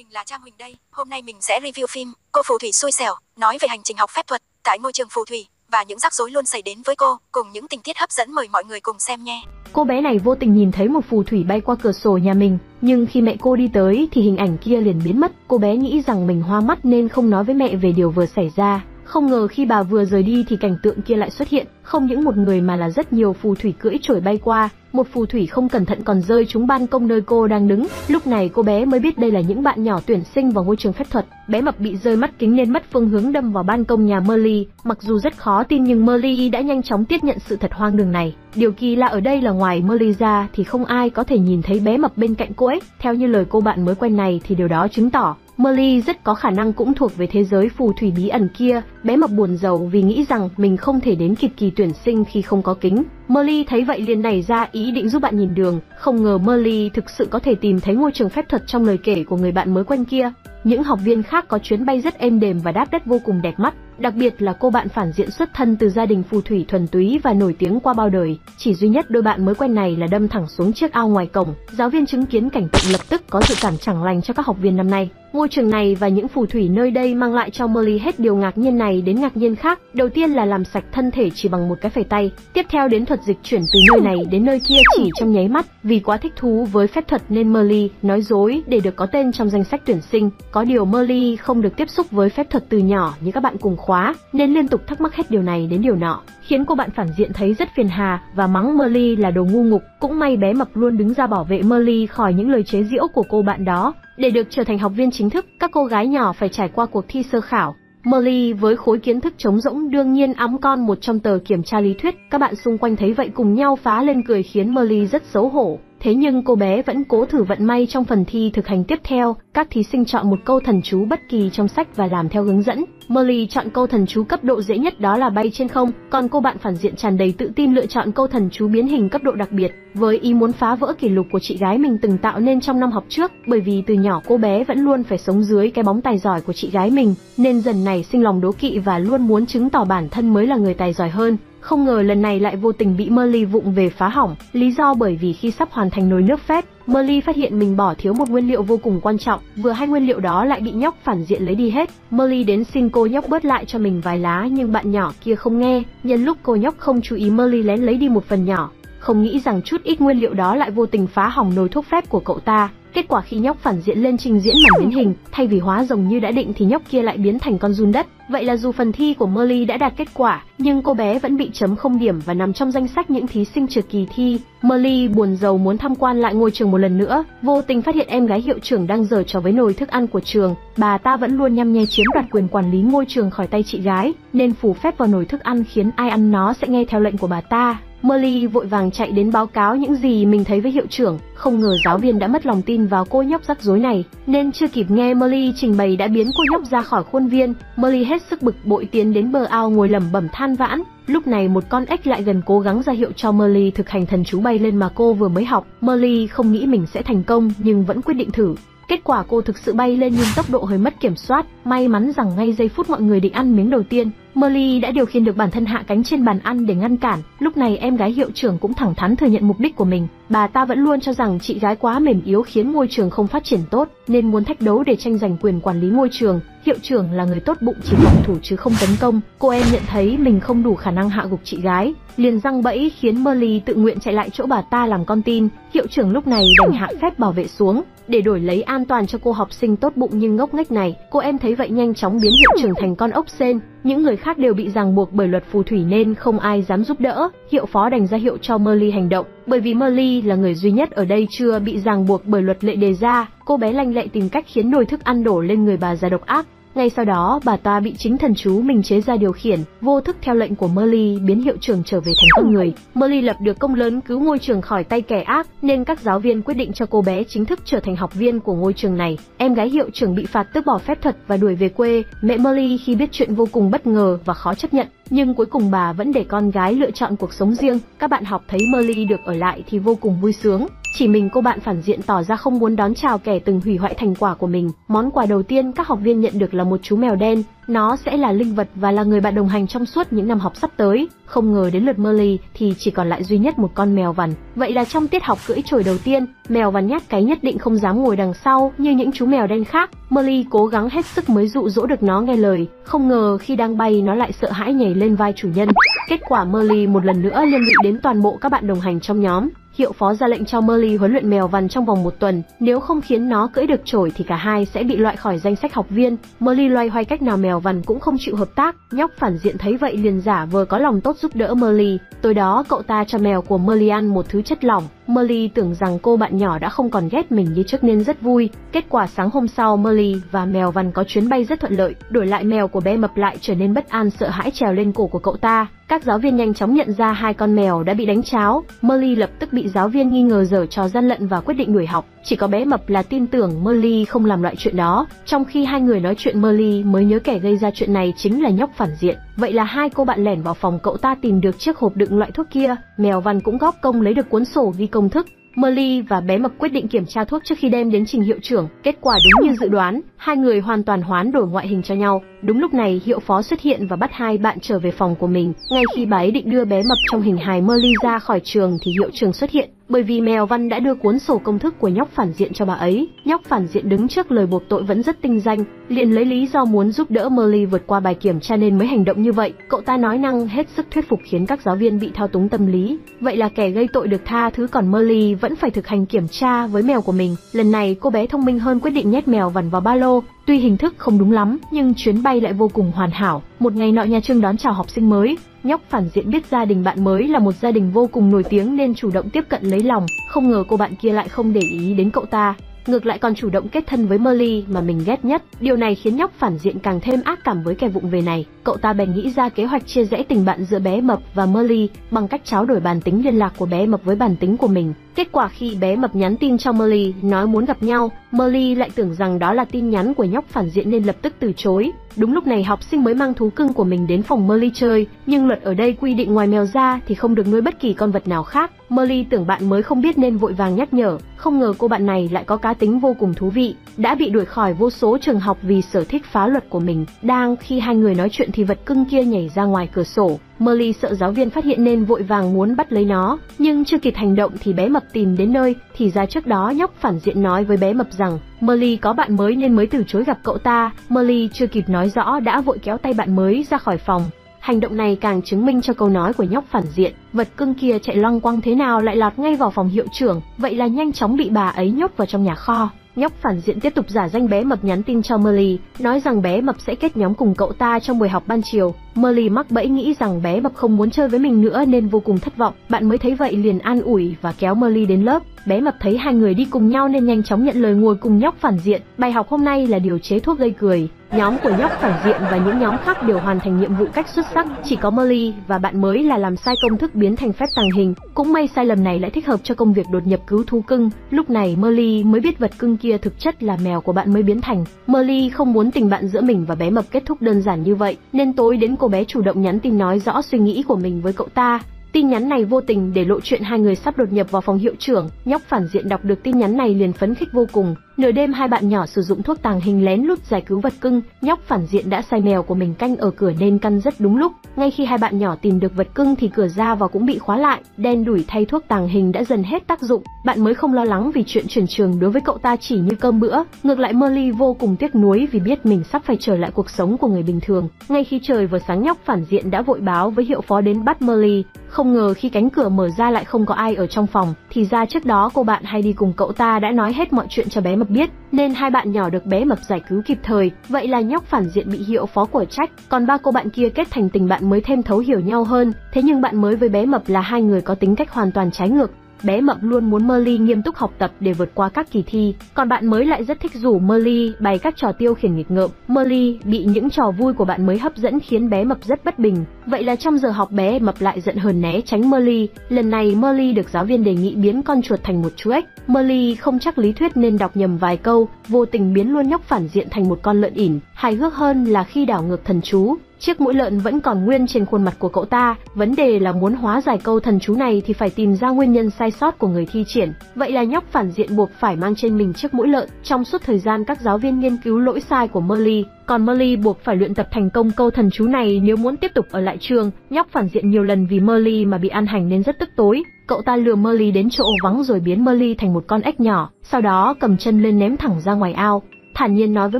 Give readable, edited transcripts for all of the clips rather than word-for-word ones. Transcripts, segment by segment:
mình là Trang Huỳnh đây. Hôm nay mình sẽ review phim Cô phù thủy xui xẻo, nói về hành trình học phép thuật tại ngôi trường phù thủy và những rắc rối luôn xảy đến với cô, cùng những tình tiết hấp dẫn, mời mọi người cùng xem nhé. Cô bé này vô tình nhìn thấy một phù thủy bay qua cửa sổ nhà mình, nhưng khi mẹ cô đi tới thì hình ảnh kia liền biến mất. Cô bé nghĩ rằng mình hoa mắt nên không nói với mẹ về điều vừa xảy ra. Không ngờ khi bà vừa rời đi thì cảnh tượng kia lại xuất hiện, không những một người mà là rất nhiều phù thủy cưỡi chổi bay qua. Một phù thủy không cẩn thận còn rơi trúng ban công nơi cô đang đứng. Lúc này cô bé mới biết đây là những bạn nhỏ tuyển sinh vào ngôi trường phép thuật. Bé mập bị rơi mắt kính nên mất phương hướng đâm vào ban công nhà Merly. Mặc dù rất khó tin nhưng Merly đã nhanh chóng tiếp nhận sự thật hoang đường này. Điều kỳ lạ ở đây là ngoài Merly ra thì không ai có thể nhìn thấy bé mập bên cạnh cô ấy. Theo như lời cô bạn mới quen này thì điều đó chứng tỏ Merly rất có khả năng cũng thuộc về thế giới phù thủy bí ẩn kia. Bé mập buồn rầu vì nghĩ rằng mình không thể đến kịp kỳ tuyển sinh khi không có kính. Merly thấy vậy liền nảy ra ý định giúp bạn nhìn đường. Không ngờ Merly thực sự có thể tìm thấy ngôi trường phép thuật trong lời kể của người bạn mới quen kia. Những học viên khác có chuyến bay rất êm đềm và đáp đất vô cùng đẹp mắt. Đặc biệt là cô bạn phản diện xuất thân từ gia đình phù thủy thuần túy và nổi tiếng qua bao đời. Chỉ duy nhất đôi bạn mới quen này là đâm thẳng xuống chiếc ao ngoài cổng. Giáo viên chứng kiến cảnh tượng lập tức có dự cảm chẳng lành cho các học viên năm nay. Ngôi trường này và những phù thủy nơi đây mang lại cho Merly hết điều ngạc nhiên này đến ngạc nhiên khác. Đầu tiên là làm sạch thân thể chỉ bằng một cái phẩy tay. Tiếp theo đến thuật dịch chuyển từ nơi này đến nơi kia chỉ trong nháy mắt. Vì quá thích thú với phép thuật nên Merly nói dối để được có tên trong danh sách tuyển sinh. Có điều Merly không được tiếp xúc với phép thuật từ nhỏ như các bạn cùng khóa, nên liên tục thắc mắc hết điều này đến điều nọ, khiến cô bạn phản diện thấy rất phiền hà và mắng Merly là đồ ngu ngục. Cũng may bé mập luôn đứng ra bảo vệ Merly khỏi những lời chế giễu của cô bạn đó. Để được trở thành học viên chính thức, các cô gái nhỏ phải trải qua cuộc thi sơ khảo. Merly với khối kiến thức trống rỗng đương nhiên ẵm con một trong tờ kiểm tra lý thuyết. Các bạn xung quanh thấy vậy cùng nhau phá lên cười khiến Merly rất xấu hổ. Thế nhưng cô bé vẫn cố thử vận may trong phần thi thực hành tiếp theo. Các thí sinh chọn một câu thần chú bất kỳ trong sách và làm theo hướng dẫn. Merly chọn câu thần chú cấp độ dễ nhất, đó là bay trên không, còn cô bạn phản diện tràn đầy tự tin lựa chọn câu thần chú biến hình cấp độ đặc biệt, với ý muốn phá vỡ kỷ lục của chị gái mình từng tạo nên trong năm học trước. Bởi vì từ nhỏ cô bé vẫn luôn phải sống dưới cái bóng tài giỏi của chị gái mình, nên dần nảy sinh lòng đố kỵ và luôn muốn chứng tỏ bản thân mới là người tài giỏi hơn. Không ngờ lần này lại vô tình bị Merly vụng về phá hỏng. Lý do bởi vì khi sắp hoàn thành nồi nước phép, Merly phát hiện mình bỏ thiếu một nguyên liệu vô cùng quan trọng, vừa hay nguyên liệu đó lại bị nhóc phản diện lấy đi hết. Merly đến xin cô nhóc bớt lại cho mình vài lá nhưng bạn nhỏ kia không nghe. Nhân lúc cô nhóc không chú ý, Merly lén lấy đi một phần nhỏ, không nghĩ rằng chút ít nguyên liệu đó lại vô tình phá hỏng nồi thuốc phép của cậu ta. Kết quả khi nhóc phản diện lên trình diễn màn biến hình, thay vì hóa rồng như đã định thì nhóc kia lại biến thành con giun đất. Vậy là dù phần thi của Merly đã đạt kết quả, nhưng cô bé vẫn bị chấm không điểm và nằm trong danh sách những thí sinh trượt kỳ thi. Merly buồn rầu muốn tham quan lại ngôi trường một lần nữa, vô tình phát hiện em gái hiệu trưởng đang giở trò với nồi thức ăn của trường. Bà ta vẫn luôn nhăm nhe chiếm đoạt quyền quản lý ngôi trường khỏi tay chị gái, nên phủ phép vào nồi thức ăn khiến ai ăn nó sẽ nghe theo lệnh của bà ta. Merly vội vàng chạy đến báo cáo những gì mình thấy với hiệu trưởng. Không ngờ giáo viên đã mất lòng tin vào cô nhóc rắc rối này, nên chưa kịp nghe Merly trình bày đã biến cô nhóc ra khỏi khuôn viên. Merly hết sức bực bội tiến đến bờ ao ngồi lẩm bẩm than vãn. Lúc này một con ếch lại gần cố gắng ra hiệu cho Merly thực hành thần chú bay lên mà cô vừa mới học. Merly không nghĩ mình sẽ thành công nhưng vẫn quyết định thử. Kết quả cô thực sự bay lên nhưng tốc độ hơi mất kiểm soát. May mắn rằng ngay giây phút mọi người định ăn miếng đầu tiên, Merly đã điều khiển được bản thân hạ cánh trên bàn ăn để ngăn cản. Lúc này em gái hiệu trưởng cũng thẳng thắn thừa nhận mục đích của mình. Bà ta vẫn luôn cho rằng chị gái quá mềm yếu khiến ngôi trường không phát triển tốt, nên muốn thách đấu để tranh giành quyền quản lý ngôi trường. Hiệu trưởng là người tốt bụng chỉ phòng thủ chứ không tấn công. Cô em nhận thấy mình không đủ khả năng hạ gục chị gái, liền giăng bẫy khiến Merly tự nguyện chạy lại chỗ bà ta làm con tin. Hiệu trưởng lúc này đành hạ phép bảo vệ xuống để đổi lấy an toàn cho cô học sinh tốt bụng nhưng ngốc nghếch này. Cô em thấy vậy nhanh chóng biến hiệu trưởng thành con ốc sên. Những người khác đều bị ràng buộc bởi luật phù thủy nên không ai dám giúp đỡ. Hiệu phó đành ra hiệu cho Merly hành động, bởi vì Merly là người duy nhất ở đây chưa bị ràng buộc bởi luật lệ đề ra. Cô bé lanh lẹ tìm cách khiến nồi thức ăn đổ lên người bà già độc ác. Ngay sau đó, bà ta bị chính thần chú mình chế ra điều khiển, vô thức theo lệnh của Merly biến hiệu trưởng trở về thành con người. Merly lập được công lớn cứu ngôi trường khỏi tay kẻ ác, nên các giáo viên quyết định cho cô bé chính thức trở thành học viên của ngôi trường này. Em gái hiệu trưởng bị phạt tước bỏ phép thuật và đuổi về quê. Mẹ Merly khi biết chuyện vô cùng bất ngờ và khó chấp nhận, nhưng cuối cùng bà vẫn để con gái lựa chọn cuộc sống riêng. Các bạn học thấy Merly được ở lại thì vô cùng vui sướng. Chỉ mình cô bạn phản diện tỏ ra không muốn đón chào kẻ từng hủy hoại thành quả của mình. Món quà đầu tiên các học viên nhận được là một chú mèo đen. Nó sẽ là linh vật và là người bạn đồng hành trong suốt những năm học sắp tới. Không ngờ đến lượt Molly thì chỉ còn lại duy nhất một con mèo vằn. Vậy là trong tiết học cưỡi chổi đầu tiên, mèo vằn nhát cái nhất định không dám ngồi đằng sau như những chú mèo đen khác. Molly cố gắng hết sức mới dụ dỗ được nó nghe lời. Không ngờ khi đang bay nó lại sợ hãi nhảy lên vai chủ nhân. Kết quả Molly một lần nữa liên lụy đến toàn bộ các bạn đồng hành trong nhóm. Hiệu phó ra lệnh cho Molly huấn luyện mèo vằn trong vòng 1 tuần, nếu không khiến nó cưỡi được chổi thì cả hai sẽ bị loại khỏi danh sách học viên. Molly loay hoay cách nào mèo vằn cũng không chịu hợp tác. Nhóc phản diện thấy vậy liền giả vờ có lòng tốt giúp đỡ Molly. Tối đó cậu ta cho mèo của Molly ăn một thứ chất lỏng. Molly tưởng rằng cô bạn nhỏ đã không còn ghét mình như trước nên rất vui. Kết quả sáng hôm sau Molly và mèo vằn có chuyến bay rất thuận lợi. Đổi lại mèo của bé mập lại trở nên bất an sợ hãi trèo lên cổ của cậu ta. Các giáo viên nhanh chóng nhận ra hai con mèo đã bị đánh cháo. Molly lập tức bị giáo viên nghi ngờ giở trò gian lận và quyết định đuổi học. Chỉ có bé mập là tin tưởng Molly không làm loại chuyện đó. Trong khi hai người nói chuyện Molly mới nhớ kẻ gây ra chuyện này chính là nhóc phản diện. Vậy là hai cô bạn lẻn vào phòng cậu ta tìm được chiếc hộp đựng loại thuốc kia. Mèo vằn cũng góp công lấy được cuốn sổ ghi công thức. Molly và bé mập quyết định kiểm tra thuốc trước khi đem đến trình hiệu trưởng. Kết quả đúng như dự đoán, hai người hoàn toàn hoán đổi ngoại hình cho nhau. Đúng lúc này hiệu phó xuất hiện và bắt hai bạn trở về phòng của mình. Ngay khi bà ấy định đưa bé mập trong hình hài Molly ra khỏi trường thì hiệu trưởng xuất hiện. Bởi vì mèo văn đã đưa cuốn sổ công thức của nhóc phản diện cho bà ấy. Nhóc phản diện đứng trước lời buộc tội vẫn rất tinh danh, liền lấy lý do muốn giúp đỡ Molly vượt qua bài kiểm tra nên mới hành động như vậy. Cậu ta nói năng hết sức thuyết phục khiến các giáo viên bị thao túng tâm lý. Vậy là kẻ gây tội được tha thứ còn Molly vẫn phải thực hành kiểm tra với mèo của mình. Lần này cô bé thông minh hơn quyết định nhét mèo vằn vào ba lô. Tuy hình thức không đúng lắm, nhưng chuyến bay lại vô cùng hoàn hảo. Một ngày nọ nhà trường đón chào học sinh mới. Nhóc phản diện biết gia đình bạn mới là một gia đình vô cùng nổi tiếng nên chủ động tiếp cận lấy lòng. Không ngờ cô bạn kia lại không để ý đến cậu ta, ngược lại còn chủ động kết thân với Molly mà mình ghét nhất. Điều này khiến nhóc phản diện càng thêm ác cảm với kẻ vụng về này. Cậu ta bèn nghĩ ra kế hoạch chia rẽ tình bạn giữa bé mập và Molly bằng cách tráo đổi bản tính liên lạc của bé mập với bản tính của mình. Kết quả khi bé mập nhắn tin cho Molly nói muốn gặp nhau, Molly lại tưởng rằng đó là tin nhắn của nhóc phản diện nên lập tức từ chối. Đúng lúc này học sinh mới mang thú cưng của mình đến phòng Molly chơi, nhưng luật ở đây quy định ngoài mèo ra thì không được nuôi bất kỳ con vật nào khác. Molly tưởng bạn mới không biết nên vội vàng nhắc nhở, không ngờ cô bạn này lại có cá tính vô cùng thú vị, đã bị đuổi khỏi vô số trường học vì sở thích phá luật của mình. Đang khi hai người nói chuyện thì vật cưng kia nhảy ra ngoài cửa sổ. Molly sợ giáo viên phát hiện nên vội vàng muốn bắt lấy nó, nhưng chưa kịp hành động thì bé mập tìm đến nơi. Thì ra trước đó nhóc phản diện nói với bé mập rằng Molly có bạn mới nên mới từ chối gặp cậu ta. Molly chưa kịp nói rõ đã vội kéo tay bạn mới ra khỏi phòng. Hành động này càng chứng minh cho câu nói của nhóc phản diện, vật cưng kia chạy loăng quăng thế nào lại lọt ngay vào phòng hiệu trưởng, vậy là nhanh chóng bị bà ấy nhốt vào trong nhà kho. Nhóc phản diện tiếp tục giả danh bé mập nhắn tin cho Molly, nói rằng bé mập sẽ kết nhóm cùng cậu ta trong buổi học ban chiều. Molly mắc bẫy nghĩ rằng bé mập không muốn chơi với mình nữa nên vô cùng thất vọng. Bạn mới thấy vậy liền an ủi và kéo Molly đến lớp. Bé mập thấy hai người đi cùng nhau nên nhanh chóng nhận lời ngồi cùng nhóc phản diện. Bài học hôm nay là điều chế thuốc gây cười. Nhóm của nhóc phản diện và những nhóm khác đều hoàn thành nhiệm vụ cách xuất sắc, chỉ có Molly và bạn mới là làm sai công thức biến thành phép tàng hình. Cũng may sai lầm này lại thích hợp cho công việc đột nhập cứu thú cưng. Lúc này Molly mới biết vật cưng kia thực chất là mèo của bạn mới biến thành. Molly không muốn tình bạn giữa mình và bé mập kết thúc đơn giản như vậy, nên tối đến cô bé chủ động nhắn tin nói rõ suy nghĩ của mình với cậu ta. Tin nhắn này vô tình để lộ chuyện hai người sắp đột nhập vào phòng hiệu trưởng. Nhóc phản diện đọc được tin nhắn này liền phấn khích vô cùng. Nửa đêm hai bạn nhỏ sử dụng thuốc tàng hình lén lút giải cứu vật cưng. Nhóc phản diện đã sai mèo của mình canh ở cửa nên căn rất đúng lúc. Ngay khi hai bạn nhỏ tìm được vật cưng thì cửa ra vào cũng bị khóa lại. Đen đủi thay thuốc tàng hình đã dần hết tác dụng. Bạn mới không lo lắng vì chuyện chuyển trường đối với cậu ta chỉ như cơm bữa. Ngược lại Molly vô cùng tiếc nuối vì biết mình sắp phải trở lại cuộc sống của người bình thường. Ngay khi trời vừa sáng nhóc phản diện đã vội báo với hiệu phó đến bắt Molly. Không ngờ khi cánh cửa mở ra lại không có ai ở trong phòng. Thì ra trước đó cô bạn hay đi cùng cậu ta đã nói hết mọi chuyện cho bé mập biết, nên hai bạn nhỏ được bé mập giải cứu kịp thời. Vậy là nhóc phản diện bị hiệu phó của trách, còn ba cô bạn kia kết thành tình bạn mới thêm thấu hiểu nhau hơn. Thế nhưng bạn mới với bé mập là hai người có tính cách hoàn toàn trái ngược. Bé mập luôn muốn Molly nghiêm túc học tập để vượt qua các kỳ thi, còn bạn mới lại rất thích rủ Molly bày các trò tiêu khiển nghịch ngợm. Molly bị những trò vui của bạn mới hấp dẫn khiến bé mập rất bất bình. Vậy là trong giờ học bé mập lại giận hờn né tránh Molly. Lần này Molly được giáo viên đề nghị biến con chuột thành một chú ếch. Molly không chắc lý thuyết nên đọc nhầm vài câu, vô tình biến luôn nhóc phản diện thành một con lợn ỉn. Hài hước hơn là khi đảo ngược thần chú, chiếc mũi lợn vẫn còn nguyên trên khuôn mặt của cậu ta. Vấn đề là muốn hóa giải câu thần chú này thì phải tìm ra nguyên nhân sai sót của người thi triển. Vậy là nhóc phản diện buộc phải mang trên mình chiếc mũi lợn. Trong suốt thời gian các giáo viên nghiên cứu lỗi sai của Merly, còn Merly buộc phải luyện tập thành công câu thần chú này nếu muốn tiếp tục ở lại trường. Nhóc phản diện nhiều lần vì Merly mà bị ăn hành nên rất tức tối. Cậu ta lừa Merly đến chỗ vắng rồi biến Merly thành một con ếch nhỏ, sau đó cầm chân lên ném thẳng ra ngoài ao. Thản nhiên nói với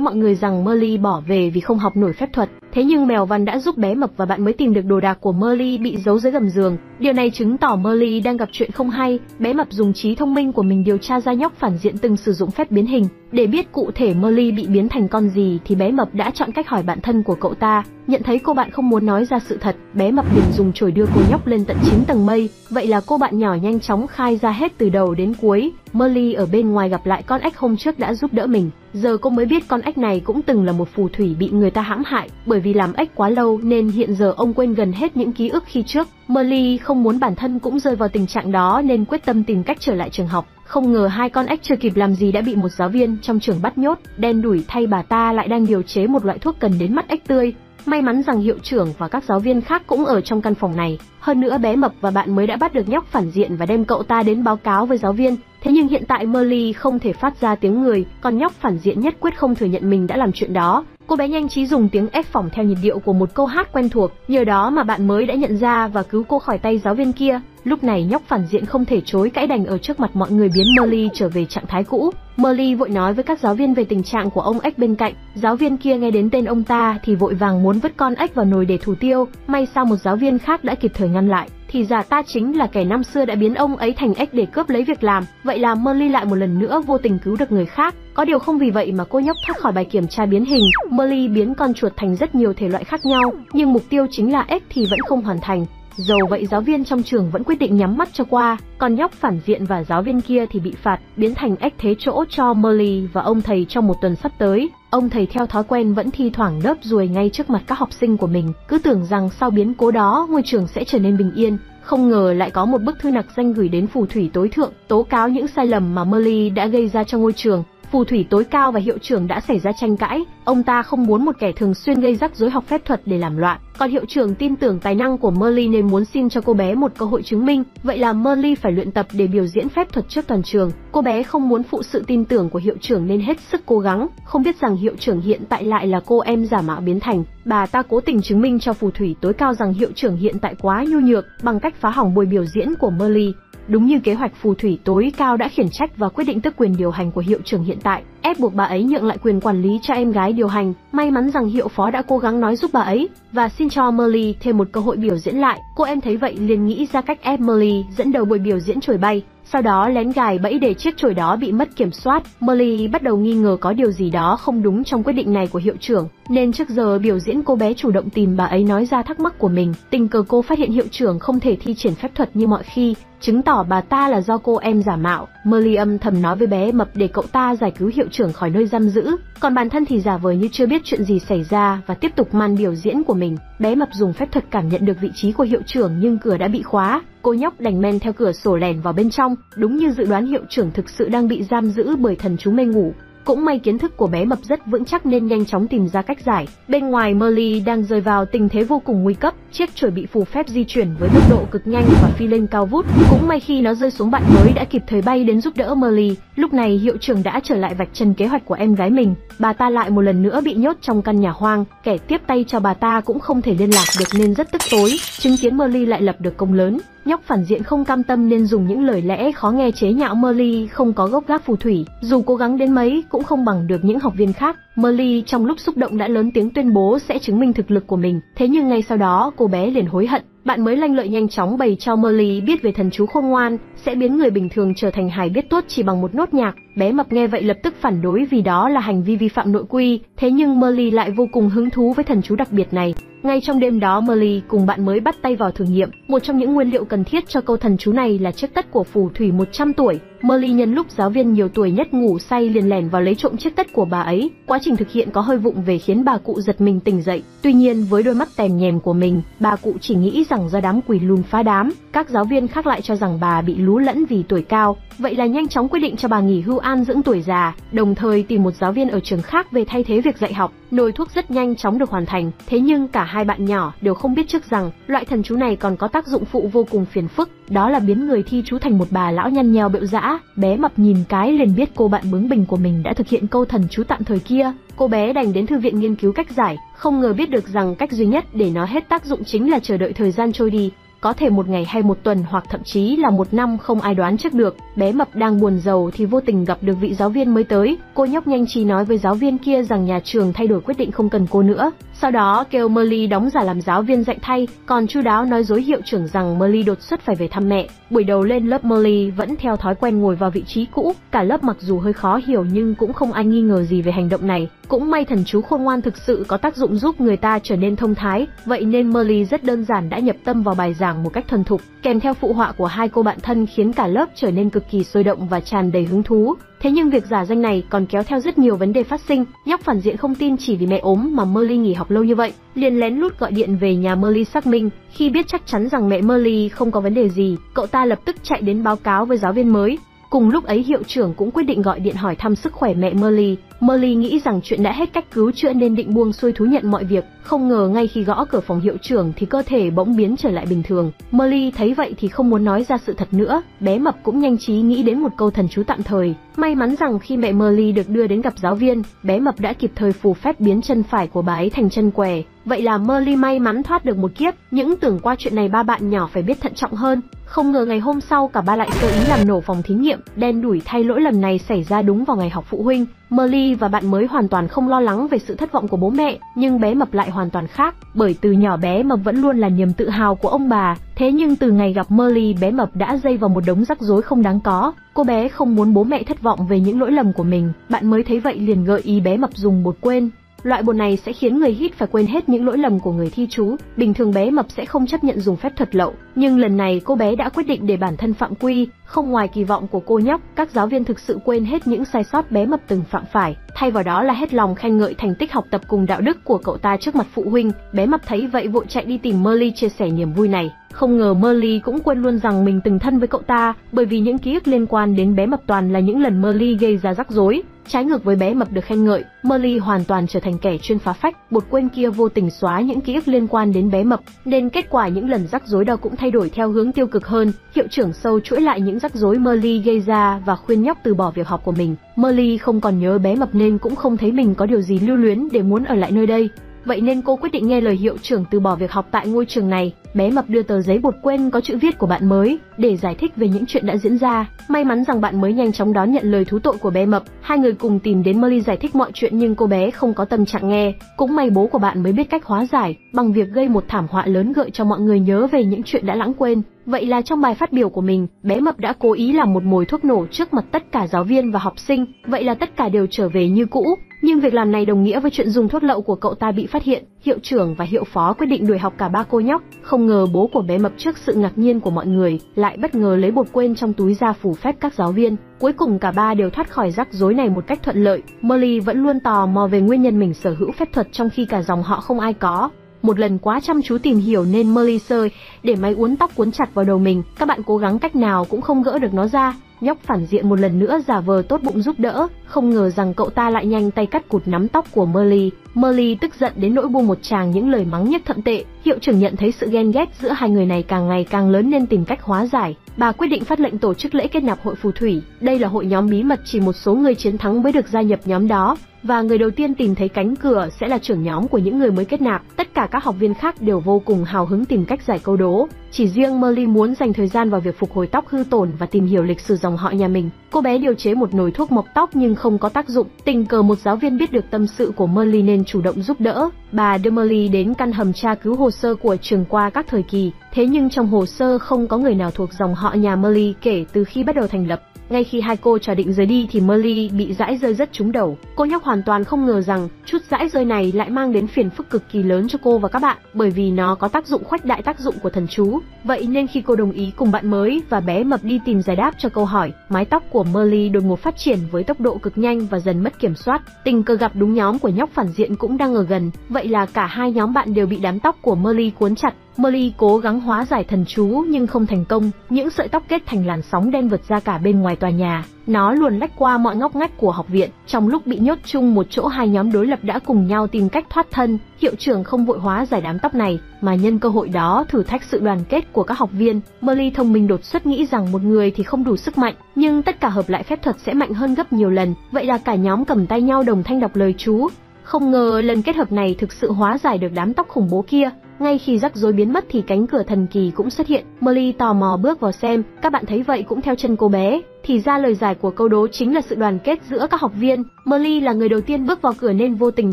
mọi người rằng Merly bỏ về vì không học nổi phép thuật. Thế nhưng mèo Văn đã giúp bé mập và bạn mới tìm được đồ đạc của Merly bị giấu dưới gầm giường. Điều này chứng tỏ Merly đang gặp chuyện không hay. Bé mập dùng trí thông minh của mình điều tra ra nhóc phản diện từng sử dụng phép biến hình. Để biết cụ thể Merly bị biến thành con gì thì bé mập đã chọn cách hỏi bạn thân của cậu ta. Nhận thấy cô bạn không muốn nói ra sự thật, bé mập liền dùng chổi đưa cô nhóc lên tận 9 tầng mây. Vậy là cô bạn nhỏ nhanh chóng khai ra hết từ đầu đến cuối. Merly ở bên ngoài gặp lại con ếch hôm trước đã giúp đỡ mình. Giờ cô mới biết con ếch này cũng từng là một phù thủy bị người ta hãm hại. Bởi vì làm ếch quá lâu nên hiện giờ ông quên gần hết những ký ức khi trước. Merly không muốn bản thân cũng rơi vào tình trạng đó nên quyết tâm tìm cách trở lại trường học. Không ngờ hai con ếch chưa kịp làm gì đã bị một giáo viên trong trường bắt nhốt. Đen đủi thay bà ta lại đang điều chế một loại thuốc cần đến mắt ếch tươi. May mắn rằng hiệu trưởng và các giáo viên khác cũng ở trong căn phòng này. Hơn nữa bé mập và bạn mới đã bắt được nhóc phản diện và đem cậu ta đến báo cáo với giáo viên. Thế nhưng hiện tại Merly không thể phát ra tiếng người, còn nhóc phản diện nhất quyết không thừa nhận mình đã làm chuyện đó. Cô bé nhanh trí dùng tiếng ép phỏng theo nhịp điệu của một câu hát quen thuộc, nhờ đó mà bạn mới đã nhận ra và cứu cô khỏi tay giáo viên kia. Lúc này nhóc phản diện không thể chối cãi đành ở trước mặt mọi người biến Merly trở về trạng thái cũ. Merly vội nói với các giáo viên về tình trạng của ông ếch bên cạnh. Giáo viên kia nghe đến tên ông ta thì vội vàng muốn vứt con ếch vào nồi để thủ tiêu. May sao một giáo viên khác đã kịp thời ngăn lại. Thì ra ta chính là kẻ năm xưa đã biến ông ấy thành ếch để cướp lấy việc làm. Vậy là Merly lại một lần nữa vô tình cứu được người khác. Có điều không vì vậy mà cô nhóc thoát khỏi bài kiểm tra biến hình. Merly biến con chuột thành rất nhiều thể loại khác nhau, nhưng mục tiêu chính là ếch thì vẫn không hoàn thành. Dầu vậy giáo viên trong trường vẫn quyết định nhắm mắt cho qua, còn nhóc phản diện và giáo viên kia thì bị phạt biến thành ếch thế chỗ cho Merly và ông thầy trong một tuần sắp tới. Ông thầy theo thói quen vẫn thi thoảng đớp ruồi ngay trước mặt các học sinh của mình, cứ tưởng rằng sau biến cố đó ngôi trường sẽ trở nên bình yên. Không ngờ lại có một bức thư nặc danh gửi đến phù thủy tối thượng, tố cáo những sai lầm mà Merly đã gây ra cho ngôi trường. Phù thủy tối cao và hiệu trưởng đã xảy ra tranh cãi, ông ta không muốn một kẻ thường xuyên gây rắc rối học phép thuật để làm loạn, còn hiệu trưởng tin tưởng tài năng của Merly nên muốn xin cho cô bé một cơ hội chứng minh. Vậy là Merly phải luyện tập để biểu diễn phép thuật trước toàn trường. Cô bé không muốn phụ sự tin tưởng của hiệu trưởng nên hết sức cố gắng, không biết rằng hiệu trưởng hiện tại lại là cô em giả mạo biến thành. Bà ta cố tình chứng minh cho phù thủy tối cao rằng hiệu trưởng hiện tại quá nhu nhược bằng cách phá hỏng buổi biểu diễn của Merly. Đúng như kế hoạch, phù thủy tối cao đã khiển trách và quyết định tước quyền điều hành của hiệu trưởng hiện tại, ép buộc bà ấy nhượng lại quyền quản lý cho em gái điều hành. May mắn rằng hiệu phó đã cố gắng nói giúp bà ấy và xin cho Merly thêm một cơ hội biểu diễn lại. Cô em thấy vậy liền nghĩ ra cách ép Merly dẫn đầu buổi biểu diễn chổi bay, sau đó lén gài bẫy để chiếc chổi đó bị mất kiểm soát. Merly bắt đầu nghi ngờ có điều gì đó không đúng trong quyết định này của hiệu trưởng, nên trước giờ biểu diễn cô bé chủ động tìm bà ấy nói ra thắc mắc của mình. Tình cờ cô phát hiện hiệu trưởng không thể thi triển phép thuật như mọi khi, chứng tỏ bà ta là do cô em giả mạo. Merly âm thầm nói với bé mập để cậu ta giải cứu hiệu trưởng khỏi nơi giam giữ, còn bản thân thì giả vờ như chưa biết chuyện gì xảy ra và tiếp tục màn biểu diễn của mình. Bé mập dùng phép thuật cảm nhận được vị trí của hiệu trưởng nhưng cửa đã bị khóa. Cô nhóc đành men theo cửa sổ lẻn vào bên trong. Đúng như dự đoán, hiệu trưởng thực sự đang bị giam giữ bởi thần chú mê ngủ. Cũng may kiến thức của bé mập rất vững chắc nên nhanh chóng tìm ra cách giải. Bên ngoài, Merly đang rơi vào tình thế vô cùng nguy cấp. Chiếc chổi bị phù phép di chuyển với tốc độ cực nhanh và phi lên cao vút. Cũng may khi nó rơi xuống, bạn mới đã kịp thời bay đến giúp đỡ Merly. Lúc này hiệu trưởng đã trở lại vạch trần kế hoạch của em gái mình. Bà ta lại một lần nữa bị nhốt trong căn nhà hoang. Kẻ tiếp tay cho bà ta cũng không thể liên lạc được nên rất tức tối. Chứng kiến Merly lại lập được công lớn, nhóc phản diện không cam tâm nên dùng những lời lẽ khó nghe chế nhạo Merly không có gốc gác phù thủy. Dù cố gắng đến mấy cũng không bằng được những học viên khác. Merly trong lúc xúc động đã lớn tiếng tuyên bố sẽ chứng minh thực lực của mình. Thế nhưng ngay sau đó cô bé liền hối hận. Bạn mới lanh lợi nhanh chóng bày cho Merly biết về thần chú khôn ngoan, sẽ biến người bình thường trở thành hài biết tuốt chỉ bằng một nốt nhạc. Bé mập nghe vậy lập tức phản đối vì đó là hành vi vi phạm nội quy. Thế nhưng Merly lại vô cùng hứng thú với thần chú đặc biệt này. Ngay trong đêm đó, Merly cùng bạn mới bắt tay vào thử nghiệm. Một trong những nguyên liệu cần thiết cho câu thần chú này là chiếc tất của phù thủy 100 tuổi. Molly nhân lúc giáo viên nhiều tuổi nhất ngủ say liền lẻn vào lấy trộm chiếc tất của bà ấy. Quá trình thực hiện có hơi vụng về khiến bà cụ giật mình tỉnh dậy. Tuy nhiên với đôi mắt tèm nhèm của mình, bà cụ chỉ nghĩ rằng do đám quỷ lùn phá đám. Các giáo viên khác lại cho rằng bà bị lú lẫn vì tuổi cao. Vậy là nhanh chóng quyết định cho bà nghỉ hưu an dưỡng tuổi già, đồng thời tìm một giáo viên ở trường khác về thay thế việc dạy học. Nồi thuốc rất nhanh chóng được hoàn thành, thế nhưng cả hai bạn nhỏ đều không biết trước rằng loại thần chú này còn có tác dụng phụ vô cùng phiền phức, đó là biến người thi chú thành một bà lão nhăn nheo bệu dã. Bé Mập nhìn cái liền biết cô bạn bướng bỉnh của mình đã thực hiện câu thần chú tạm thời kia. Cô bé đành đến thư viện nghiên cứu cách giải, không ngờ biết được rằng cách duy nhất để nó hết tác dụng chính là chờ đợi thời gian trôi đi. Có thể một ngày hay một tuần hoặc thậm chí là một năm không ai đoán trước được. Bé Mập đang buồn rầu thì vô tình gặp được vị giáo viên mới tới. Cô nhóc nhanh trí nói với giáo viên kia rằng nhà trường thay đổi quyết định không cần cô nữa. Sau đó kêu Molly đóng giả làm giáo viên dạy thay, còn chu đáo nói dối hiệu trưởng rằng Molly đột xuất phải về thăm mẹ. Buổi đầu lên lớp Molly vẫn theo thói quen ngồi vào vị trí cũ. Cả lớp mặc dù hơi khó hiểu nhưng cũng không ai nghi ngờ gì về hành động này. Cũng may thần chú khôn ngoan thực sự có tác dụng giúp người ta trở nên thông thái, vậy nên Molly rất đơn giản đã nhập tâm vào bài giảng một cách thuần thục, kèm theo phụ họa của hai cô bạn thân khiến cả lớp trở nên cực kỳ sôi động và tràn đầy hứng thú. Thế nhưng việc giả danh này còn kéo theo rất nhiều vấn đề phát sinh. Nhóc phản diện không tin chỉ vì mẹ ốm mà Molly nghỉ học lâu như vậy, liền lén lút gọi điện về nhà Molly xác minh. Khi biết chắc chắn rằng mẹ Molly không có vấn đề gì, cậu ta lập tức chạy đến báo cáo với giáo viên mới. Cùng lúc ấy hiệu trưởng cũng quyết định gọi điện hỏi thăm sức khỏe mẹ Molly. Molly nghĩ rằng chuyện đã hết cách cứu chữa nên định buông xuôi thú nhận mọi việc. Không ngờ ngay khi gõ cửa phòng hiệu trưởng thì cơ thể bỗng biến trở lại bình thường. Molly thấy vậy thì không muốn nói ra sự thật nữa. Bé Mập cũng nhanh trí nghĩ đến một câu thần chú tạm thời. May mắn rằng khi mẹ Molly được đưa đến gặp giáo viên, bé Mập đã kịp thời phù phép biến chân phải của bà ấy thành chân què. Vậy là Molly may mắn thoát được một kiếp. Những tưởng qua chuyện này ba bạn nhỏ phải biết thận trọng hơn. Không ngờ ngày hôm sau cả ba lại sơ ý làm nổ phòng thí nghiệm. Đen đủi thay lỗi lần này xảy ra đúng vào ngày họp phụ huynh. Molly và bạn mới hoàn toàn không lo lắng về sự thất vọng của bố mẹ, nhưng bé Mập lại hoàn toàn khác, bởi từ nhỏ bé Mập vẫn luôn là niềm tự hào của ông bà. Thế nhưng từ ngày gặp Molly, bé Mập đã dây vào một đống rắc rối không đáng có. Cô bé không muốn bố mẹ thất vọng về những lỗi lầm của mình. Bạn mới thấy vậy liền gợi ý bé Mập dùng bột quên. Loại bột này sẽ khiến người hít phải quên hết những lỗi lầm của người thi chú. Bình thường bé Mập sẽ không chấp nhận dùng phép thuật lậu, nhưng lần này cô bé đã quyết định để bản thân phạm quy. Không ngoài kỳ vọng của cô nhóc, các giáo viên thực sự quên hết những sai sót bé Mập từng phạm phải, thay vào đó là hết lòng khen ngợi thành tích học tập cùng đạo đức của cậu ta trước mặt phụ huynh. Bé Mập thấy vậy vội chạy đi tìm Molly chia sẻ niềm vui này. Không ngờ Molly cũng quên luôn rằng mình từng thân với cậu ta, bởi vì những ký ức liên quan đến bé Mập toàn là những lần Molly gây ra rắc rối. Trái ngược với bé Mập được khen ngợi, Molly hoàn toàn trở thành kẻ chuyên phá phách. Bột quên kia vô tình xóa những ký ức liên quan đến bé Mập, nên kết quả những lần rắc rối đó cũng thay đổi theo hướng tiêu cực hơn. Hiệu trưởng sâu chuỗi lại những rắc rối Molly gây ra và khuyên nhóc từ bỏ việc học của mình. Molly không còn nhớ bé Mập nên cũng không thấy mình có điều gì lưu luyến để muốn ở lại nơi đây. Vậy nên cô quyết định nghe lời hiệu trưởng từ bỏ việc học tại ngôi trường này. Bé Mập đưa tờ giấy bột quên có chữ viết của bạn mới để giải thích về những chuyện đã diễn ra. May mắn rằng bạn mới nhanh chóng đón nhận lời thú tội của bé Mập. Hai người cùng tìm đến Molly giải thích mọi chuyện nhưng cô bé không có tâm trạng nghe. Cũng may bố của bạn mới biết cách hóa giải bằng việc gây một thảm họa lớn, gợi cho mọi người nhớ về những chuyện đã lãng quên. Vậy là trong bài phát biểu của mình, bé Mập đã cố ý làm một mồi thuốc nổ trước mặt tất cả giáo viên và học sinh. Vậy là tất cả đều trở về như cũ. Nhưng việc làm này đồng nghĩa với chuyện dùng thuốc lậu của cậu ta bị phát hiện. Hiệu trưởng và hiệu phó quyết định đuổi học cả ba cô nhóc. Không ngờ bố của bé Mập trước sự ngạc nhiên của mọi người lại bất ngờ lấy bột quên trong túi ra phù phép các giáo viên. Cuối cùng cả ba đều thoát khỏi rắc rối này một cách thuận lợi. Molly vẫn luôn tò mò về nguyên nhân mình sở hữu phép thuật trong khi cả dòng họ không ai có. Một lần quá chăm chú tìm hiểu nên Molly sơi để máy uốn tóc cuốn chặt vào đầu mình. Các bạn cố gắng cách nào cũng không gỡ được nó ra. Nhóc phản diện một lần nữa giả vờ tốt bụng giúp đỡ, không ngờ rằng cậu ta lại nhanh tay cắt cụt nắm tóc của Molly. Molly tức giận đến nỗi buông một tràng những lời mắng nhiếc thậm tệ. Hiệu trưởng nhận thấy sự ghen ghét giữa hai người này càng ngày càng lớn nên tìm cách hóa giải. Bà quyết định phát lệnh tổ chức lễ kết nạp hội phù thủy. Đây là hội nhóm bí mật, chỉ một số người chiến thắng mới được gia nhập nhóm đó. Và người đầu tiên tìm thấy cánh cửa sẽ là trưởng nhóm của những người mới kết nạp. Tất cả các học viên khác đều vô cùng hào hứng tìm cách giải câu đố. Chỉ riêng Molly muốn dành thời gian vào việc phục hồi tóc hư tổn và tìm hiểu lịch sử dòng họ nhà mình. Cô bé điều chế một nồi thuốc mọc tóc nhưng không có tác dụng. Tình cờ một giáo viên biết được tâm sự của Molly nên chủ động giúp đỡ. Bà đưa Molly đến căn hầm tra cứu hồ sơ của trường qua các thời kỳ. Thế nhưng trong hồ sơ không có người nào thuộc dòng họ nhà Molly kể từ khi bắt đầu thành lập. Ngay khi hai cô trò định rời đi thì Molly bị dãi rơi rất trúng đầu. Cô nhóc hoàn toàn không ngờ rằng chút dãi rơi này lại mang đến phiền phức cực kỳ lớn cho cô và các bạn, bởi vì nó có tác dụng khuếch đại tác dụng của thần chú. Vậy nên khi cô đồng ý cùng bạn mới và bé mập đi tìm giải đáp cho câu hỏi, mái tóc của Molly đột ngột phát triển với tốc độ cực nhanh và dần mất kiểm soát. Tình cờ gặp đúng nhóm của nhóc phản diện cũng đang ở gần, vậy là cả hai nhóm bạn đều bị đám tóc của Molly cuốn chặt. Molly cố gắng hóa giải thần chú nhưng không thành công, những sợi tóc kết thành làn sóng đen vượt ra cả bên ngoài tòa nhà. Nó luồn lách qua mọi ngóc ngách của học viện. Trong lúc bị nhốt chung một chỗ, hai nhóm đối lập đã cùng nhau tìm cách thoát thân. Hiệu trưởng không vội hóa giải đám tóc này, mà nhân cơ hội đó thử thách sự đoàn kết của các học viên. Molly thông minh đột xuất nghĩ rằng một người thì không đủ sức mạnh, nhưng tất cả hợp lại phép thuật sẽ mạnh hơn gấp nhiều lần. Vậy là cả nhóm cầm tay nhau đồng thanh đọc lời chú. Không ngờ lần kết hợp này thực sự hóa giải được đám tóc khủng bố kia. Ngay khi rắc rối biến mất thì cánh cửa thần kỳ cũng xuất hiện. Molly tò mò bước vào xem, các bạn thấy vậy cũng theo chân cô bé. Thì ra lời giải của câu đố chính là sự đoàn kết giữa các học viên. Molly là người đầu tiên bước vào cửa nên vô tình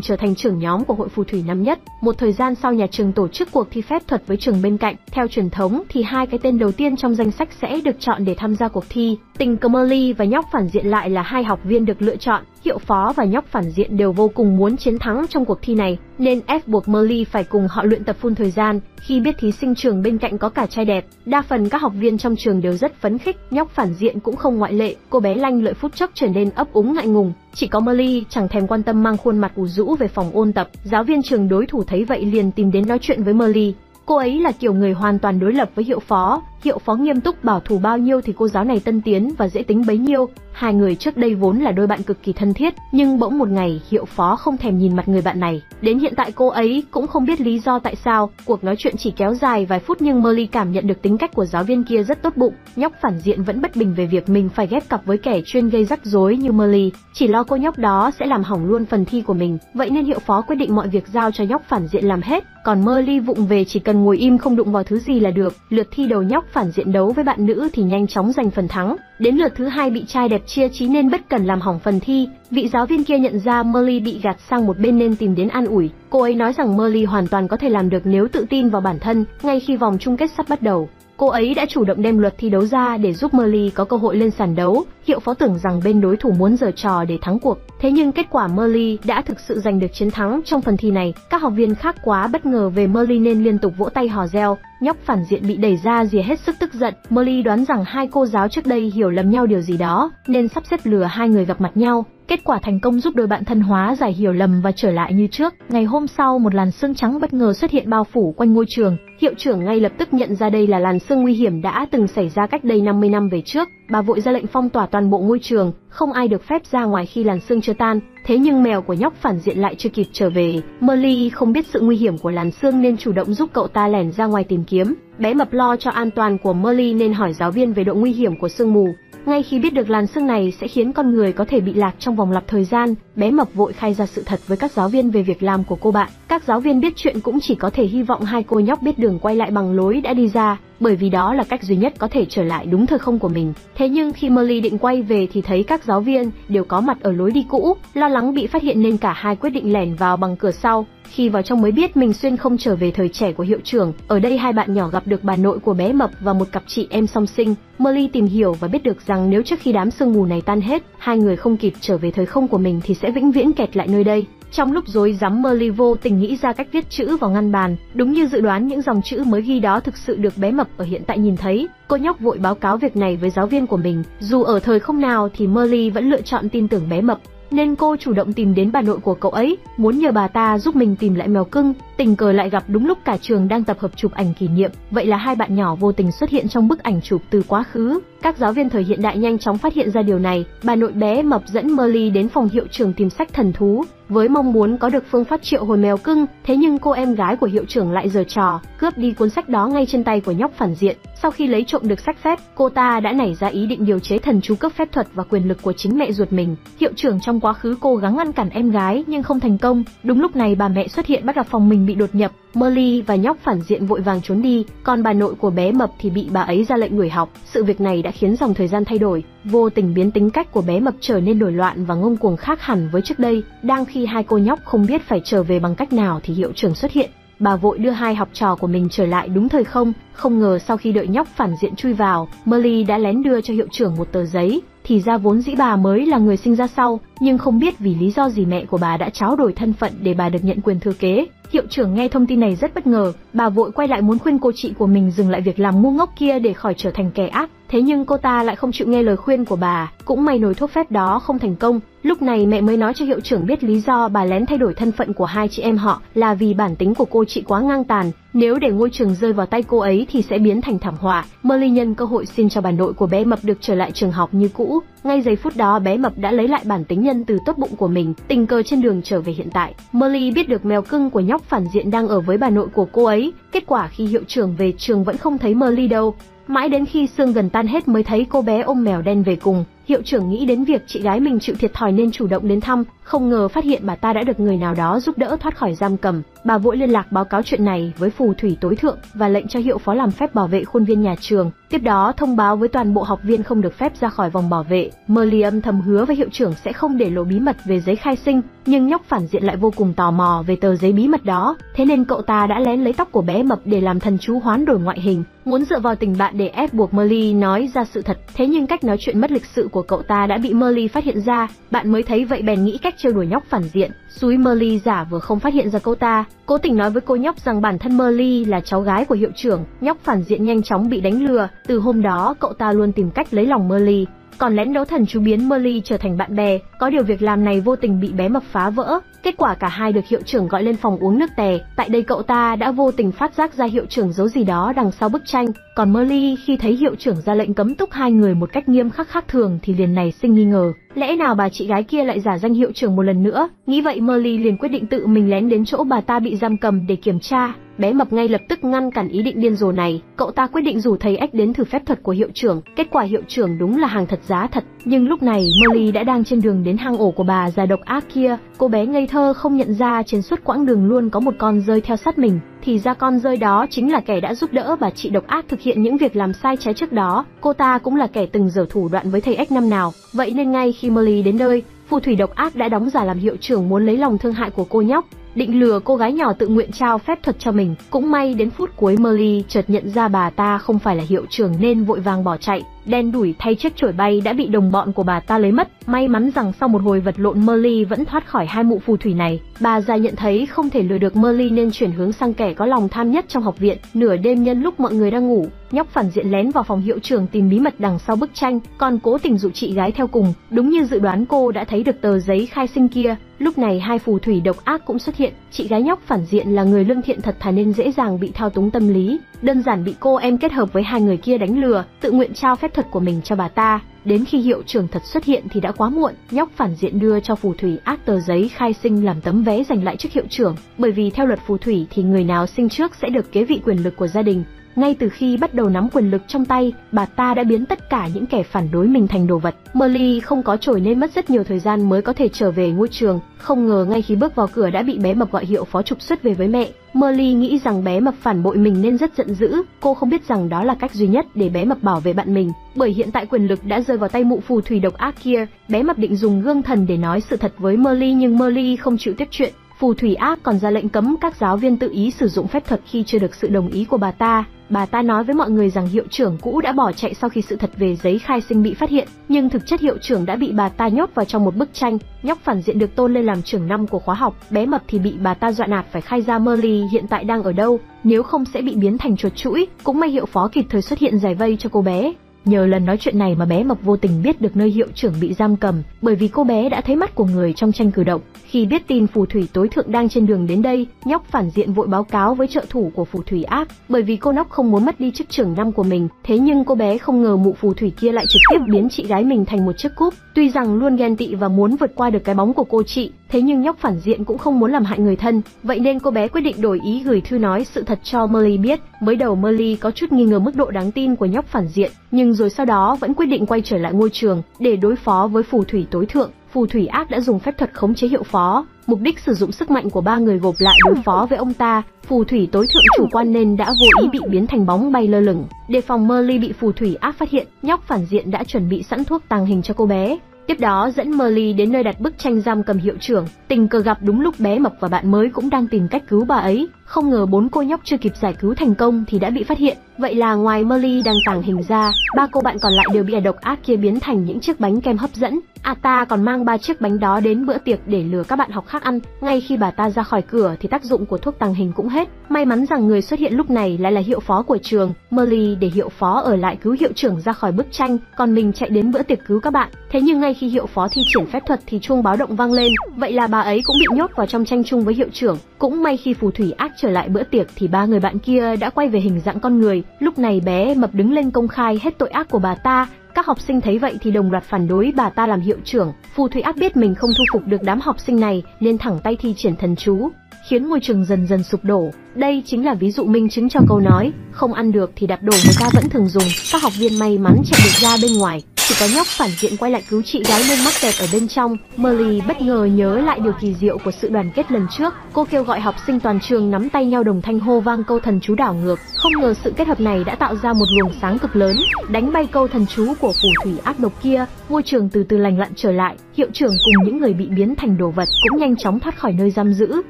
trở thành trưởng nhóm của hội phù thủy năm nhất. Một thời gian sau, nhà trường tổ chức cuộc thi phép thuật với trường bên cạnh. Theo truyền thống thì hai cái tên đầu tiên trong danh sách sẽ được chọn để tham gia cuộc thi. Tình cờ Molly và nhóc phản diện lại là hai học viên được lựa chọn. Hiệu phó và nhóc phản diện đều vô cùng muốn chiến thắng trong cuộc thi này, nên ép buộc Molly phải cùng họ luyện tập full thời gian. Khi biết thí sinh trường bên cạnh có cả trai đẹp, đa phần các học viên trong trường đều rất phấn khích, nhóc phản diện cũng không ngoại lệ. Cô bé lanh lợi phút chốc trở nên ấp úng ngại ngùng. Chỉ có Molly chẳng thèm quan tâm, mang khuôn mặt ủ rũ về phòng ôn tập. Giáo viên trường đối thủ thấy vậy liền tìm đến nói chuyện với Molly. Cô ấy là kiểu người hoàn toàn đối lập với hiệu phó. Hiệu phó nghiêm túc bảo thủ bao nhiêu thì cô giáo này tân tiến và dễ tính bấy nhiêu. Hai người trước đây vốn là đôi bạn cực kỳ thân thiết, nhưng bỗng một ngày hiệu phó không thèm nhìn mặt người bạn này. Đến hiện tại cô ấy cũng không biết lý do tại sao. Cuộc nói chuyện chỉ kéo dài vài phút nhưng Molly cảm nhận được tính cách của giáo viên kia rất tốt bụng. Nhóc phản diện vẫn bất bình về việc mình phải ghép cặp với kẻ chuyên gây rắc rối như Molly, chỉ lo cô nhóc đó sẽ làm hỏng luôn phần thi của mình. Vậy nên hiệu phó quyết định mọi việc giao cho nhóc phản diện làm hết, còn Molly vụng về chỉ cần ngồi im không đụng vào thứ gì là được. Lượt thi đầu nhóc phản diện đấu với bạn nữ thì nhanh chóng giành phần thắng. Đến lượt thứ hai bị trai đẹp chia chí nên bất cần làm hỏng phần thi. Vị giáo viên kia nhận ra Molly bị gạt sang một bên nên tìm đến an ủi. Cô ấy nói rằng Molly hoàn toàn có thể làm được nếu tự tin vào bản thân. Ngay khi vòng chung kết sắp bắt đầu, cô ấy đã chủ động đem luật thi đấu ra để giúp Molly có cơ hội lên sàn đấu. Hiệu phó tưởng rằng bên đối thủ muốn giở trò để thắng cuộc, thế nhưng kết quả Molly đã thực sự giành được chiến thắng trong phần thi này. Các học viên khác quá bất ngờ về Molly nên liên tục vỗ tay hò reo. Nhóc phản diện bị đẩy ra rìa hết sức tức giận. Molly đoán rằng hai cô giáo trước đây hiểu lầm nhau điều gì đó nên sắp xếp lừa hai người gặp mặt nhau. Kết quả thành công giúp đôi bạn thân hóa giải hiểu lầm và trở lại như trước. Ngày hôm sau, một làn sương trắng bất ngờ xuất hiện bao phủ quanh ngôi trường. Hiệu trưởng ngay lập tức nhận ra đây là làn sương nguy hiểm đã từng xảy ra cách đây 50 năm về trước. Bà vội ra lệnh phong tỏa toàn bộ ngôi trường, không ai được phép ra ngoài khi làn sương chưa tan. Thế nhưng mèo của nhóc phản diện lại chưa kịp trở về. Molly không biết sự nguy hiểm của làn sương nên chủ động giúp cậu ta lẻn ra ngoài tìm kiếm. Bé mập lo cho an toàn của Molly nên hỏi giáo viên về độ nguy hiểm của sương mù. Ngay khi biết được làn sương này sẽ khiến con người có thể bị lạc trong vòng lặp thời gian, bé mập vội khai ra sự thật với các giáo viên về việc làm của cô bạn. Các giáo viên biết chuyện cũng chỉ có thể hy vọng hai cô nhóc biết đường quay lại bằng lối đã đi ra, bởi vì đó là cách duy nhất có thể trở lại đúng thời không của mình. Thế nhưng khi Molly định quay về thì thấy các giáo viên đều có mặt ở lối đi cũ, lo lắng bị phát hiện nên cả hai quyết định lẻn vào bằng cửa sau. Khi vào trong mới biết mình xuyên không trở về thời trẻ của hiệu trưởng. Ở đây hai bạn nhỏ gặp được bà nội của bé mập và một cặp chị em song sinh. Molly tìm hiểu và biết được rằng nếu trước khi đám sương mù này tan hết, hai người không kịp trở về thời không của mình thì sẽ vĩnh viễn kẹt lại nơi đây. Trong lúc rối rắm, Molly vô tình nghĩ ra cách viết chữ vào ngăn bàn. Đúng như dự đoán, những dòng chữ mới ghi đó thực sự được bé mập ở hiện tại nhìn thấy. Cô nhóc vội báo cáo việc này với giáo viên của mình. Dù ở thời không nào thì Molly vẫn lựa chọn tin tưởng bé mập, nên cô chủ động tìm đến bà nội của cậu ấy, muốn nhờ bà ta giúp mình tìm lại mèo cưng. Tình cờ lại gặp đúng lúc cả trường đang tập hợp chụp ảnh kỷ niệm, vậy là hai bạn nhỏ vô tình xuất hiện trong bức ảnh chụp từ quá khứ. Các giáo viên thời hiện đại nhanh chóng phát hiện ra điều này. Bà nội bé mập dẫn Molly đến phòng hiệu trưởng tìm sách thần thú, với mong muốn có được phương pháp triệu hồi mèo cưng. Thế nhưng cô em gái của hiệu trưởng lại giở trò, cướp đi cuốn sách đó ngay trên tay của nhóc phản diện. Sau khi lấy trộm được sách phép, cô ta đã nảy ra ý định điều chế thần chú cấp phép thuật và quyền lực của chính mẹ ruột mình. Hiệu trưởng trong quá khứ cố gắng ngăn cản em gái nhưng không thành công. Đúng lúc này bà mẹ xuất hiện bắt gặp phòng mình bị đột nhập. Molly và nhóc phản diện vội vàng trốn đi, còn bà nội của bé mập thì bị bà ấy ra lệnh đuổi học. Sự việc này đã khiến dòng thời gian thay đổi, vô tình biến tính cách của bé mập trở nên nổi loạn và ngông cuồng khác hẳn với trước đây. Đang khi hai cô nhóc không biết phải trở về bằng cách nào thì hiệu trưởng xuất hiện. Bà vội đưa hai học trò của mình trở lại đúng thời không. Không ngờ sau khi đợi nhóc phản diện chui vào, Molly đã lén đưa cho hiệu trưởng một tờ giấy. thì ra vốn dĩ bà mới là người sinh ra sau, nhưng không biết vì lý do gì mẹ của bà đã tráo đổi thân phận để bà được nhận quyền thừa kế. Hiệu trưởng nghe thông tin này rất bất ngờ, bà vội quay lại muốn khuyên cô chị của mình dừng lại việc làm ngu ngốc kia để khỏi trở thành kẻ ác. Thế nhưng cô ta lại không chịu nghe lời khuyên của bà, cũng may nồi thuốc phép đó không thành công. Lúc này mẹ mới nói cho hiệu trưởng biết lý do bà lén thay đổi thân phận của hai chị em họ là vì bản tính của cô chị quá ngang tàn, nếu để ngôi trường rơi vào tay cô ấy thì sẽ biến thành thảm họa. Molly nhân cơ hội xin cho bà nội của bé mập được trở lại trường học như cũ. Ngay giây phút đó bé mập đã lấy lại bản tính nhân từ tốt bụng của mình, tình cờ trên đường trở về hiện tại. Molly biết được mèo cưng của nhóc phản diện đang ở với bà nội của cô ấy. Kết quả khi hiệu trưởng về trường vẫn không thấy Molly đâu. Mãi đến khi sương gần tan hết mới thấy cô bé ôm mèo đen về cùng. Hiệu trưởng nghĩ đến việc chị gái mình chịu thiệt thòi nên chủ động đến thăm, không ngờ phát hiện bà ta đã được người nào đó giúp đỡ thoát khỏi giam cầm. Bà vội liên lạc báo cáo chuyện này với phù thủy tối thượng và lệnh cho hiệu phó làm phép bảo vệ khuôn viên nhà trường. Tiếp đó thông báo với toàn bộ học viên không được phép ra khỏi vòng bảo vệ. Molly âm thầm hứa với hiệu trưởng sẽ không để lộ bí mật về giấy khai sinh, nhưng nhóc phản diện lại vô cùng tò mò về tờ giấy bí mật đó, thế nên cậu ta đã lén lấy tóc của bé mập để làm thần chú hoán đổi ngoại hình, muốn dựa vào tình bạn để ép buộc Molly nói ra sự thật. Thế nhưng cách nói chuyện mất lịch sự của cậu ta đã bị Molly phát hiện ra. Bạn mới thấy vậy bèn nghĩ cách trêu đùa nhóc phản diện, xúi Molly giả vờ không phát hiện ra cô ta, cố tình nói với cô nhóc rằng bản thân Molly là cháu gái của hiệu trưởng. Nhóc phản diện nhanh chóng bị đánh lừa. Từ hôm đó cậu ta luôn tìm cách lấy lòng Molly, còn lén đấu thần chú biến Molly trở thành bạn bè. Có điều việc làm này vô tình bị bé mập phá vỡ. Kết quả cả hai được hiệu trưởng gọi lên phòng uống nước tè. Tại đây cậu ta đã vô tình phát giác ra hiệu trưởng giấu gì đó đằng sau bức tranh. Còn Molly khi thấy hiệu trưởng ra lệnh cấm túc hai người một cách nghiêm khắc khác thường thì liền nảy sinh nghi ngờ. Lẽ nào bà chị gái kia lại giả danh hiệu trưởng một lần nữa? Nghĩ vậy Molly liền quyết định tự mình lén đến chỗ bà ta bị giam cầm để kiểm tra. Bé mập ngay lập tức ngăn cản ý định điên rồ này. Cậu ta quyết định rủ thầy ếch đến thử phép thuật của hiệu trưởng. Kết quả hiệu trưởng đúng là hàng thật giá thật. Nhưng lúc này Molly đã đang trên đường đến hang ổ của bà già độc ác kia. Cô bé ngây thơ không nhận ra trên suốt quãng đường luôn có một con dơi theo sát mình. Thì ra con dơi đó chính là kẻ đã giúp đỡ bà chị độc ác thực hiện những việc làm sai trái trước đó. Cô ta cũng là kẻ từng giở thủ đoạn với thầy ếch năm nào. Vậy nên ngay khi Molly đến nơi, phù thủy độc ác đã đóng giả làm hiệu trưởng muốn lấy lòng thương hại của cô nhóc, định lừa cô gái nhỏ tự nguyện trao phép thuật cho mình. Cũng may đến phút cuối Molly chợt nhận ra bà ta không phải là hiệu trưởng nên vội vàng bỏ chạy. Đen đủi thay chiếc chổi bay đã bị đồng bọn của bà ta lấy mất. May mắn rằng sau một hồi vật lộn Molly vẫn thoát khỏi hai mụ phù thủy này. Bà già nhận thấy không thể lừa được Molly nên chuyển hướng sang kẻ có lòng tham nhất trong học viện. Nửa đêm nhân lúc mọi người đang ngủ, nhóc phản diện lén vào phòng hiệu trưởng tìm bí mật đằng sau bức tranh, còn cố tình dụ chị gái theo cùng. Đúng như dự đoán, cô đã thấy được tờ giấy khai sinh kia. Lúc này hai phù thủy độc ác cũng xuất hiện. Chị gái nhóc phản diện là người lương thiện thật thà nên dễ dàng bị thao túng tâm lý, đơn giản bị cô em kết hợp với hai người kia đánh lừa, tự nguyện trao phép thuật của mình cho bà ta. Đến khi hiệu trưởng thật xuất hiện thì đã quá muộn. Nhóc phản diện đưa cho phù thủy ác tờ giấy khai sinh làm tấm vé giành lại chức hiệu trưởng, bởi vì theo luật phù thủy thì người nào sinh trước sẽ được kế vị quyền lực của gia đình. Ngay từ khi bắt đầu nắm quyền lực trong tay, bà ta đã biến tất cả những kẻ phản đối mình thành đồ vật. Molly không có chổi nên mất rất nhiều thời gian mới có thể trở về ngôi trường. Không ngờ ngay khi bước vào cửa đã bị bé mập gọi hiệu phó trục xuất về với mẹ. Molly nghĩ rằng bé mập phản bội mình nên rất giận dữ. Cô không biết rằng đó là cách duy nhất để bé mập bảo vệ bạn mình, bởi hiện tại quyền lực đã rơi vào tay mụ phù thủy độc ác kia. Bé mập định dùng gương thần để nói sự thật với Molly nhưng Molly không chịu tiếp chuyện. Phù thủy ác còn ra lệnh cấm các giáo viên tự ý sử dụng phép thuật khi chưa được sự đồng ý của bà ta. Bà ta nói với mọi người rằng hiệu trưởng cũ đã bỏ chạy sau khi sự thật về giấy khai sinh bị phát hiện, nhưng thực chất hiệu trưởng đã bị bà ta nhốt vào trong một bức tranh. Nhóc phản diện được tôn lên làm trưởng năm của khóa học, bé mập thì bị bà ta dọa nạt phải khai ra Molly hiện tại đang ở đâu, nếu không sẽ bị biến thành chuột chũi. Cũng may hiệu phó kịp thời xuất hiện giải vây cho cô bé. Nhờ lần nói chuyện này mà bé mập vô tình biết được nơi hiệu trưởng bị giam cầm, bởi vì cô bé đã thấy mắt của người trong tranh cử động. Khi biết tin phù thủy tối thượng đang trên đường đến đây, nhóc phản diện vội báo cáo với trợ thủ của phù thủy ác, bởi vì cô nhóc không muốn mất đi chức trưởng năm của mình. Thế nhưng cô bé không ngờ mụ phù thủy kia lại trực tiếp biến chị gái mình thành một chiếc cúp. Tuy rằng luôn ghen tị và muốn vượt qua được cái bóng của cô chị, thế nhưng nhóc phản diện cũng không muốn làm hại người thân. Vậy nên cô bé quyết định đổi ý gửi thư nói sự thật cho Molly biết. Mới đầu Molly có chút nghi ngờ mức độ đáng tin của nhóc phản diện, nhưng rồi sau đó vẫn quyết định quay trở lại ngôi trường để đối phó với phù thủy tối thượng. Phù thủy ác đã dùng phép thuật khống chế hiệu phó, mục đích sử dụng sức mạnh của ba người gộp lại đối phó với ông ta. Phù thủy tối thượng chủ quan nên đã vô ý bị biến thành bóng bay lơ lửng. Đề phòng Molly bị phù thủy ác phát hiện, nhóc phản diện đã chuẩn bị sẵn thuốc tàng hình cho cô bé. Tiếp đó dẫn Molly đến nơi đặt bức tranh giam cầm hiệu trưởng. Tình cờ gặp đúng lúc bé mập và bạn mới cũng đang tìm cách cứu bà ấy. Không ngờ bốn cô nhóc chưa kịp giải cứu thành công thì đã bị phát hiện. Vậy là ngoài Molly đang tàng hình ra, ba cô bạn còn lại đều bị độc ác kia biến thành những chiếc bánh kem hấp dẫn. Ta còn mang 3 chiếc bánh đó đến bữa tiệc để lừa các bạn học khác ăn. Ngay khi bà ta ra khỏi cửa thì tác dụng của thuốc tàng hình cũng hết. May mắn rằng người xuất hiện lúc này lại là hiệu phó của trường, Molly, để hiệu phó ở lại cứu hiệu trưởng ra khỏi bức tranh, còn mình chạy đến bữa tiệc cứu các bạn. Thế nhưng ngay khi hiệu phó thi triển phép thuật thì chuông báo động vang lên, vậy là bà ấy cũng bị nhốt vào trong tranh chung với hiệu trưởng. Cũng may khi phù thủy ác trở lại bữa tiệc thì 3 người bạn kia đã quay về hình dạng con người. Lúc này bé mập đứng lên công khai hết tội ác của bà ta. Các học sinh thấy vậy thì đồng loạt phản đối bà ta làm hiệu trưởng. Phù thủy ác biết mình không thu phục được đám học sinh này nên thẳng tay thi triển thần chú, khiến ngôi trường dần dần sụp đổ. Đây chính là ví dụ minh chứng cho câu nói không ăn được thì đạp đổ người ta vẫn thường dùng. Các học viên may mắn chạy được ra bên ngoài, chỉ có nhóc phản diện quay lại cứu chị gái nên mắc kẹt ở bên trong. Molly bất ngờ nhớ lại điều kỳ diệu của sự đoàn kết lần trước. Cô kêu gọi học sinh toàn trường nắm tay nhau đồng thanh hô vang câu thần chú đảo ngược. Không ngờ sự kết hợp này đã tạo ra một luồng sáng cực lớn, đánh bay câu thần chú của phù thủy ác độc kia. Ngôi trường từ từ lành lặn trở lại. Hiệu trưởng cùng những người bị biến thành đồ vật cũng nhanh chóng thoát khỏi nơi giam giữ.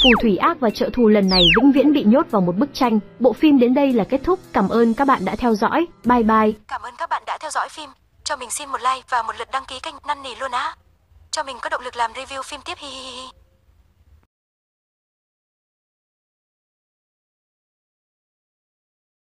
Phù thủy ác và trợ thù lần này vĩnh viễn bị nhốt vào một bức tranh. Bộ phim đến đây là kết thúc. Cảm ơn các bạn đã theo dõi. Bye bye. Cảm ơn các bạn đã theo dõi phim. Cho mình xin một like và một lượt đăng ký kênh năn nỉ luôn á. Cho mình có động lực làm review phim tiếp hi hi hi.